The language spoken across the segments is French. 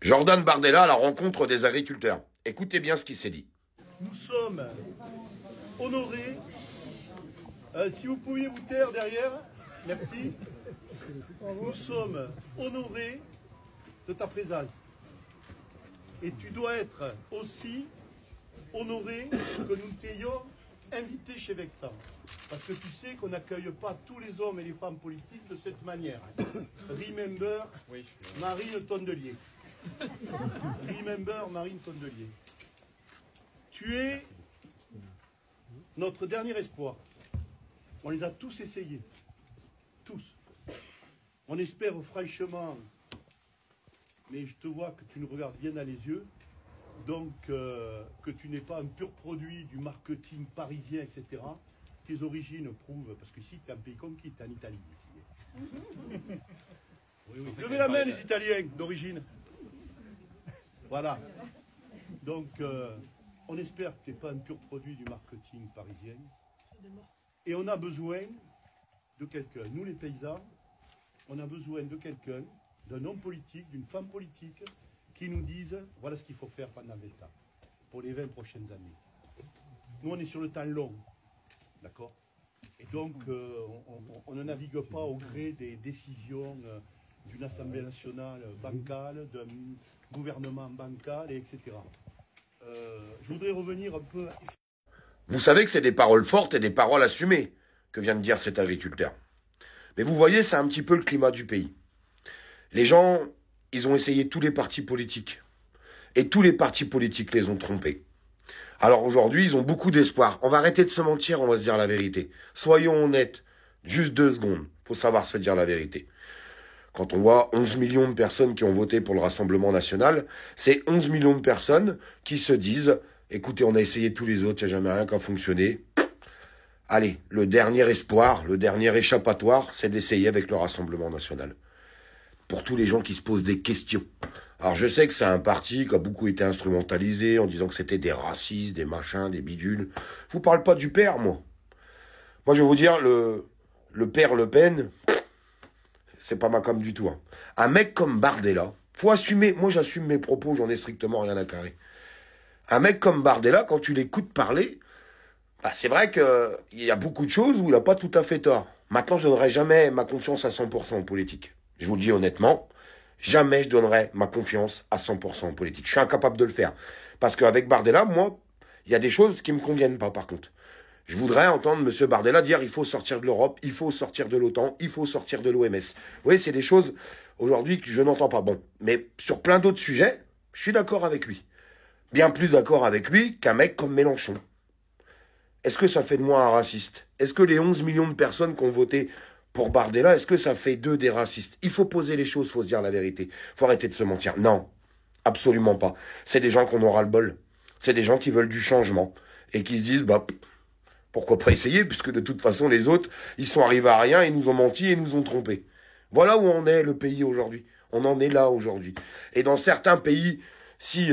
Jordan Bardella à la rencontre des agriculteurs. Écoutez bien ce qui s'est dit. Nous sommes honorés. Si vous pouviez vous taire derrière, merci. Nous sommes honorés de ta présence. Et tu dois être aussi honoré que nous t'ayons invité chez Vexam. Parce que tu sais qu'on n'accueille pas tous les hommes et les femmes politiques de cette manière. Remember Marine Tondelier. Remember Marine Tondelier. Tu es notre dernier espoir. On les a tous essayés. Tous. On espère franchement, mais je te vois que tu nous regardes bien dans les yeux, donc que tu n'es pas un pur produit du marketing parisien, etc. Tes origines prouvent, parce que ici, tu es un pays conquis, tu es en Italie. Ici. Oui, oui. Levez la main, les Italiens d'origine. Voilà. Donc, on espère que tu n'es pas un pur produit du marketing parisien. Et on a besoin de quelqu'un. Nous, les paysans, on a besoin de quelqu'un, d'un homme politique, d'une femme politique, qui nous dise, voilà ce qu'il faut faire pendant 20 ans, pour les 20 prochaines années. Nous, on est sur le temps long, d'accord? Et donc, on ne navigue pas au gré des décisions d'une Assemblée nationale bancale, d'un gouvernement bancal, etc. Je voudrais revenir un peu... Vous savez que c'est des paroles fortes et des paroles assumées que vient de dire cet agriculteur. Mais vous voyez, c'est un petit peu le climat du pays. Les gens, ils ont essayé tous les partis politiques. Et tous les partis politiques les ont trompés. Alors aujourd'hui, ils ont beaucoup d'espoir. On va arrêter de se mentir, on va se dire la vérité. Soyons honnêtes, juste 2 secondes. Faut savoir se dire la vérité. Quand on voit 11 millions de personnes qui ont voté pour le Rassemblement national, c'est 11 millions de personnes qui se disent « Écoutez, on a essayé tous les autres, il n'y a jamais rien qui a fonctionné. Allez, le dernier espoir, le dernier échappatoire, c'est d'essayer avec le Rassemblement national. » Pour tous les gens qui se posent des questions. Alors je sais que c'est un parti qui a beaucoup été instrumentalisé en disant que c'était des racistes, des machins, des bidules. Je vous parle pas du père, moi. Moi, je vais vous dire, le père Le Pen, c'est pas ma com du tout. Hein. Un mec comme Bardella, faut assumer, moi j'assume mes propos, j'en ai strictement rien à carrer. Un mec comme Bardella, quand tu l'écoutes parler, bah c'est vrai qu'il y a beaucoup de choses où il n'a pas tout à fait tort. Maintenant, je ne donnerai jamais ma confiance à 100% en politique. Je vous le dis honnêtement, jamais je donnerai ma confiance à 100% en politique. Je suis incapable de le faire. Parce qu'avec Bardella, moi, il y a des choses qui ne me conviennent pas par contre. Je voudrais entendre M. Bardella dire il faut sortir de l'Europe, il faut sortir de l'OTAN, il faut sortir de l'OMS. Vous voyez, c'est des choses aujourd'hui que je n'entends pas. Bon, mais sur plein d'autres sujets, je suis d'accord avec lui. Bien plus d'accord avec lui qu'un mec comme Mélenchon. Est-ce que ça fait de moi un raciste? Est-ce que les 11 millions de personnes qui ont voté pour Bardella, est-ce que ça fait d'eux des racistes? Il faut poser les choses, il faut se dire la vérité. Il faut arrêter de se mentir. Non, absolument pas. C'est des gens qu'on aura le bol. C'est des gens qui veulent du changement et qui se disent, bah, pourquoi pas essayer, puisque de toute façon, les autres, ils sont arrivés à rien, ils nous ont menti et nous ont trompés. Voilà où on est, le pays, aujourd'hui. On en est là, aujourd'hui. Et dans certains pays, si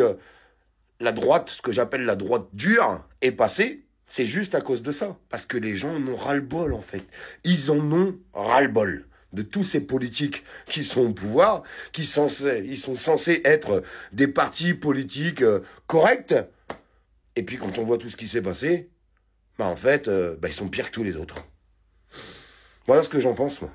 la droite, ce que j'appelle la droite dure, est passée, c'est juste à cause de ça. Parce que les gens en ont ras-le-bol, en fait. Ils en ont ras-le-bol de tous ces politiques qui sont au pouvoir, ils sont censés être des partis politiques corrects. Et puis, quand on voit tout ce qui s'est passé, bah en fait, ils sont pires que tous les autres. Voilà ce que j'en pense, moi.